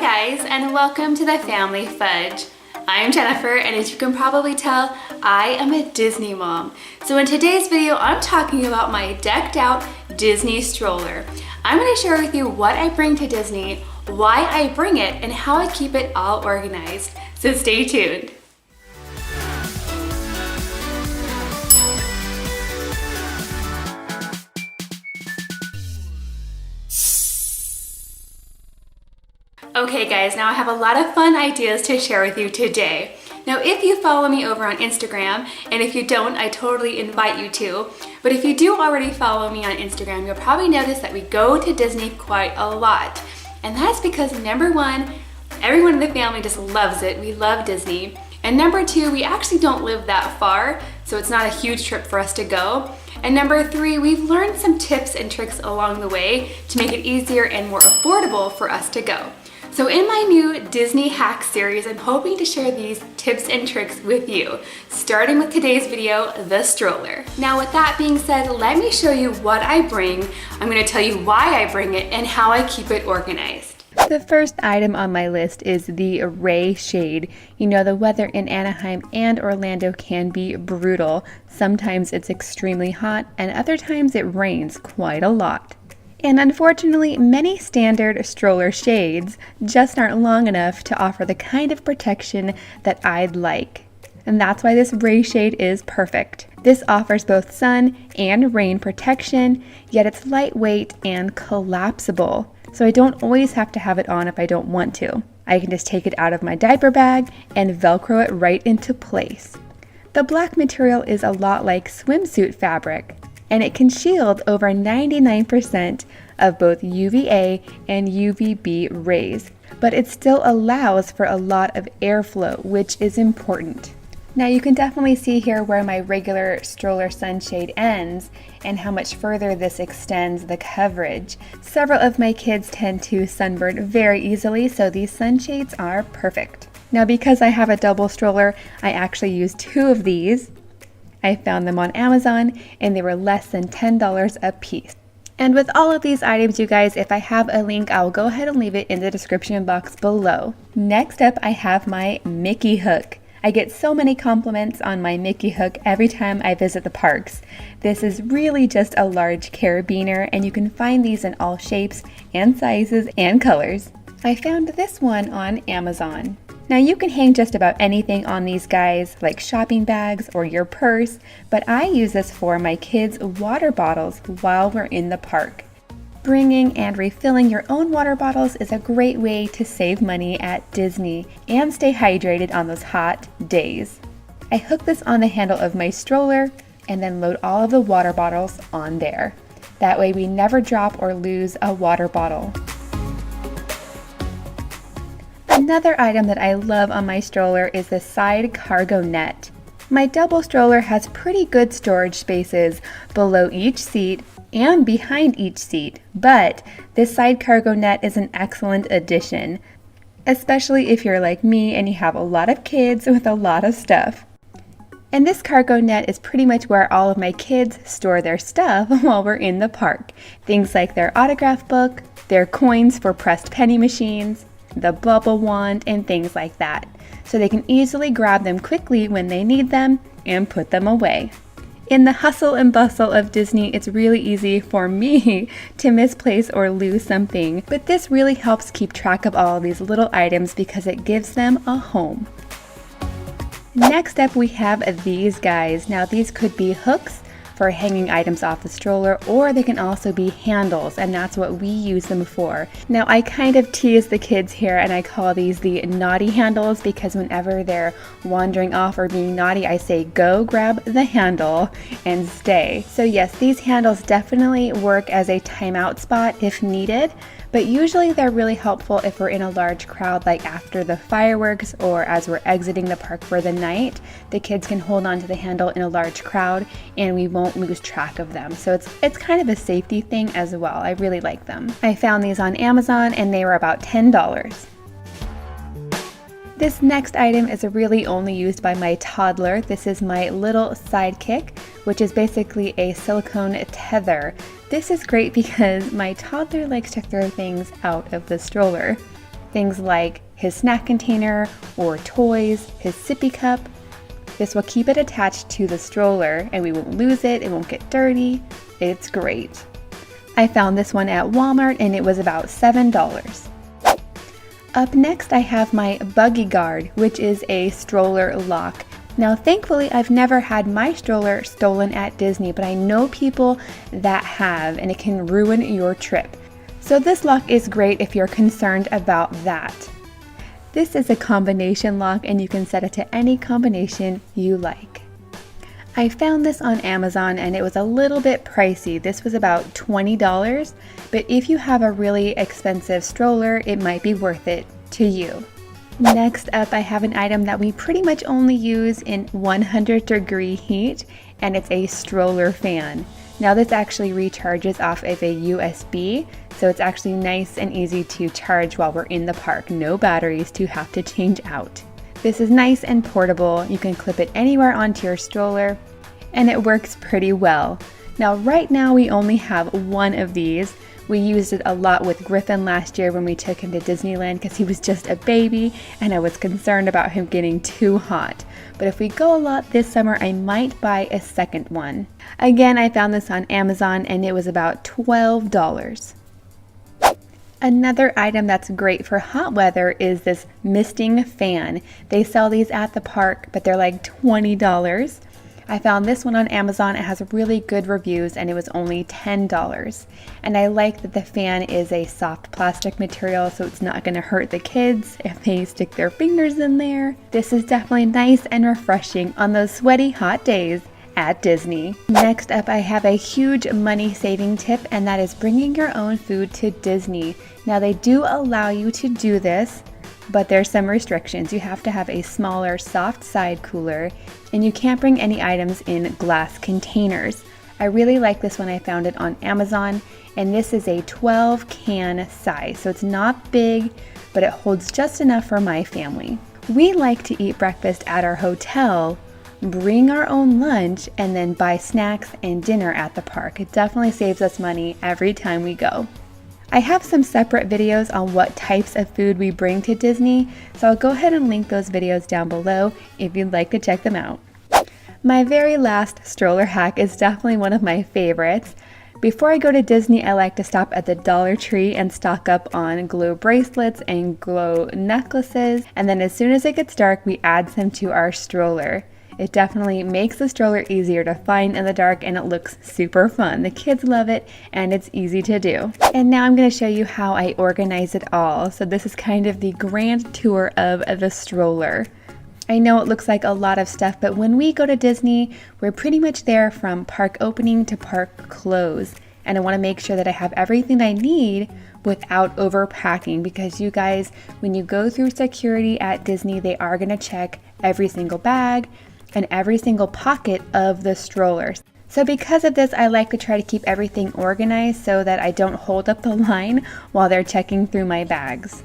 guys, and welcome to the Family Fudge. I'm Jennifer, and as you can probably tell, I am a Disney mom. So in today's video, I'm talking about my decked out Disney stroller. I'm going to share with you what I bring to Disney, why I bring it, and how I keep it all organized. So stay tuned. Okay guys, now I have a lot of fun ideas to share with you today. Now if you follow me over on Instagram, and if you don't, I totally invite you to, but if you do already follow me on Instagram, you'll probably notice that we go to Disney quite a lot. And that's because number one, everyone in the family just loves it. We love Disney. And number two, we actually don't live that far, so it's not a huge trip for us to go. And number three, we've learned some tips and tricks along the way to make it easier and more affordable for us to go. So in my new Disney Hack series, I'm hoping to share these tips and tricks with you, starting with today's video, the stroller. Now with that being said, let me show you what I bring. I'm going to tell you why I bring it and how I keep it organized. The first item on my list is the Ray shade. You know, the weather in Anaheim and Orlando can be brutal. Sometimes it's extremely hot and other times it rains quite a lot. And unfortunately, many standard stroller shades just aren't long enough to offer the kind of protection that I'd like. And that's why this Ray shade is perfect. This offers both sun and rain protection, yet it's lightweight and collapsible. So I don't always have to have it on if I don't want to. I can just take it out of my diaper bag and Velcro it right into place. The black material is a lot like swimsuit fabric, and it can shield over 99% of both UVA and UVB rays, but it still allows for a lot of airflow, which is important. Now you can definitely see here where my regular stroller sunshade ends and how much further this extends the coverage. Several of my kids tend to sunburn very easily, so these sunshades are perfect. Now because I have a double stroller, I actually use two of these. I found them on Amazon and they were less than $10 a piece. And with all of these items, you guys, if I have a link, I'll go ahead and leave it in the description box below. Next up, I have my Mickey hook. I get so many compliments on my Mickey hook every time I visit the parks. This is really just a large carabiner, and you can find these in all shapes and sizes and colors. I found this one on Amazon. Now you can hang just about anything on these guys, like shopping bags or your purse, but I use this for my kids' water bottles while we're in the park. Bringing and refilling your own water bottles is a great way to save money at Disney and stay hydrated on those hot days. I hook this on the handle of my stroller and then load all of the water bottles on there. That way we never drop or lose a water bottle. Another item that I love on my stroller is the side cargo net. My double stroller has pretty good storage spaces below each seat and behind each seat, but this side cargo net is an excellent addition, especially if you're like me and you have a lot of kids with a lot of stuff. And this cargo net is pretty much where all of my kids store their stuff while we're in the park. Things like their autograph book, their coins for pressed penny machines, the bubble wand, and things like that, so they can easily grab them quickly when they need them and put them away. In the hustle and bustle of Disney, it's really easy for me to misplace or lose something, but this really helps keep track of all of these little items because it gives them a home. Next up, we have these guys. Now these could be hooks for hanging items off the stroller, or they can also be handles, and that's what we use them for. Now I kind of tease the kids here and I call these the naughty handles because whenever they're wandering off or being naughty, I say go grab the handle and stay. So yes, these handles definitely work as a timeout spot if needed, but usually they're really helpful if we're in a large crowd, like after the fireworks or as we're exiting the park for the night. The kids can hold on to the handle in a large crowd and we won't lose track of them. So it's kind of a safety thing as well. I really like them. I found these on Amazon and they were about $10. This next item is really only used by my toddler. This is my little sidekick, which is basically a silicone tether. This is great because my toddler likes to throw things out of the stroller. things like his snack container or toys, his sippy cup. This will keep it attached to the stroller and we won't lose it, it won't get dirty. It's great. I found this one at Walmart and it was about $7. Up next I have my Buggy Guard, which is a stroller lock. Now thankfully I've never had my stroller stolen at Disney, but I know people that have, and it can ruin your trip. So this lock is great if you're concerned about that. This is a combination lock and you can set it to any combination you like. I found this on Amazon and it was a little bit pricey. This was about $20, but if you have a really expensive stroller, it might be worth it to you. Next up, I have an item that we pretty much only use in 100-degree heat, and it's a stroller fan. Now this actually recharges off of a USB, so it's actually nice and easy to charge while we're in the park. No batteries to have to change out. This is nice and portable. You can clip it anywhere onto your stroller, and it works pretty well. Now right now we only have one of these. We used it a lot with Griffin last year when we took him to Disneyland because he was just a baby and I was concerned about him getting too hot. But if we go a lot this summer, I might buy a second one. Again, I found this on Amazon and it was about $12. Another item that's great for hot weather is this misting fan. They sell these at the park, but they're like $20. I found this one on Amazon. It has really good reviews and it was only $10. And I like that the fan is a soft plastic material, so it's not going to hurt the kids if they stick their fingers in there. This is definitely nice and refreshing on those sweaty hot days at Disney. Next up, I have a huge money saving tip, and that is bringing your own food to Disney. Now they do allow you to do this, but there's some restrictions. You have to have a smaller soft side cooler and you can't bring any items in glass containers. I really like this one. I found it on Amazon and this is a 12 can size. So it's not big, but it holds just enough for my family. We like to eat breakfast at our hotel, bring our own lunch, and then buy snacks and dinner at the park. It definitely saves us money every time we go. I have some separate videos on what types of food we bring to Disney, so I'll go ahead and link those videos down below if you'd like to check them out. My very last stroller hack is definitely one of my favorites. Before I go to Disney, I like to stop at the Dollar Tree and stock up on glow bracelets and glow necklaces, and then as soon as it gets dark, we add some to our stroller. It definitely makes the stroller easier to find in the dark and it looks super fun. The kids love it and it's easy to do. And now I'm going to show you how I organize it all. So this is kind of the grand tour of the stroller. I know it looks like a lot of stuff, but when we go to Disney, we're pretty much there from park opening to park close. And I want to make sure that I have everything I need without overpacking, because you guys, when you go through security at Disney, they are going to check every single bag and every single pocket of the strollers. So because of this, I like to try to keep everything organized so that I don't hold up the line while they're checking through my bags.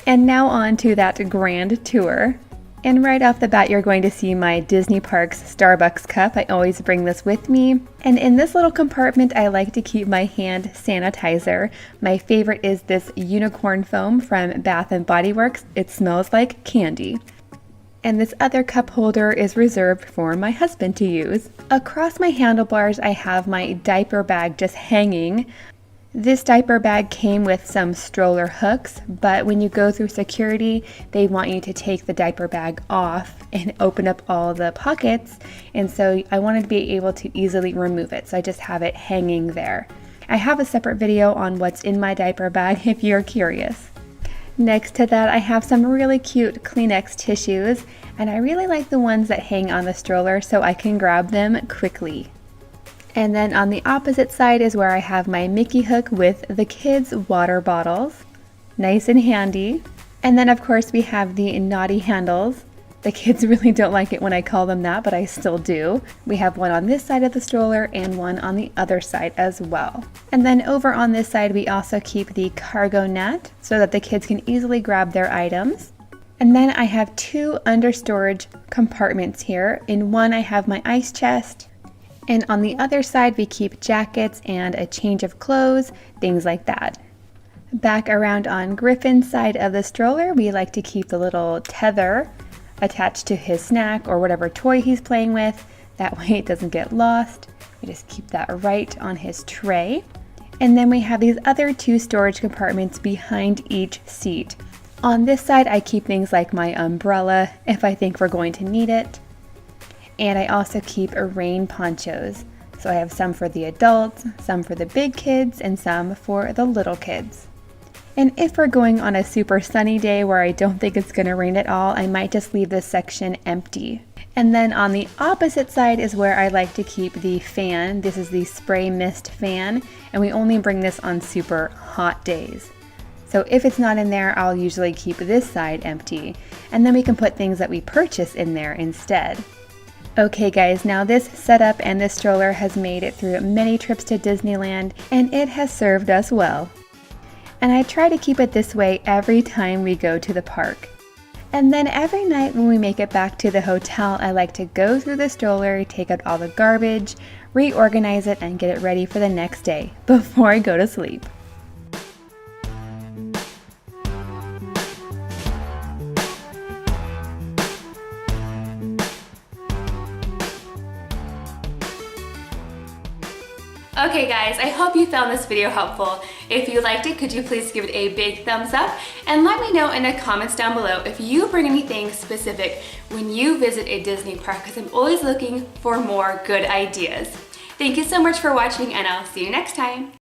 And now on to that grand tour. And right off the bat, you're going to see my Disney Parks Starbucks cup. I always bring this with me. And in this little compartment, I like to keep my hand sanitizer. My favorite is this unicorn foam from Bath & Body Works. It smells like candy. And this other cup holder is reserved for my husband to use. Across my handlebars, I have my diaper bag just hanging. This diaper bag came with some stroller hooks, but when you go through security, they want you to take the diaper bag off and open up all the pockets, and so I wanted to be able to easily remove it, so I just have it hanging there. I have a separate video on what's in my diaper bag if you're curious. Next to that, I have some really cute Kleenex tissues, and I really like the ones that hang on the stroller so I can grab them quickly. And then on the opposite side is where I have my Mickey hook with the kids' water bottles. Nice and handy. And then of course we have the naughty handles. The kids really don't like it when I call them that, but I still do. We have one on this side of the stroller and one on the other side as well. And then over on this side, we also keep the cargo net so that the kids can easily grab their items. And then I have two under storage compartments here. In one, I have my ice chest. And on the other side, we keep jackets and a change of clothes, things like that. Back around on Griffin's side of the stroller, we like to keep the little tether attached to his snack or whatever toy he's playing with. That way it doesn't get lost. We just keep that right on his tray. And then we have these other two storage compartments behind each seat. On this side, I keep things like my umbrella if I think we're going to need it. And I also keep rain ponchos. So I have some for the adults, some for the big kids, and some for the little kids. And if we're going on a super sunny day where I don't think it's going to rain at all, I might just leave this section empty. And then on the opposite side is where I like to keep the fan. This is the spray mist fan, and we only bring this on super hot days. So if it's not in there, I'll usually keep this side empty, and then we can put things that we purchase in there instead. Okay guys, now this setup and this stroller has made it through many trips to Disneyland, and it has served us well. And I try to keep it this way every time we go to the park. And then every night when we make it back to the hotel, I like to go through the stroller, take out all the garbage, reorganize it, and get it ready for the next day before I go to sleep. Okay guys, I hope you found this video helpful. If you liked it, could you please give it a big thumbs up and let me know in the comments down below if you bring anything specific when you visit a Disney park, because I'm always looking for more good ideas. Thank you so much for watching, and I'll see you next time.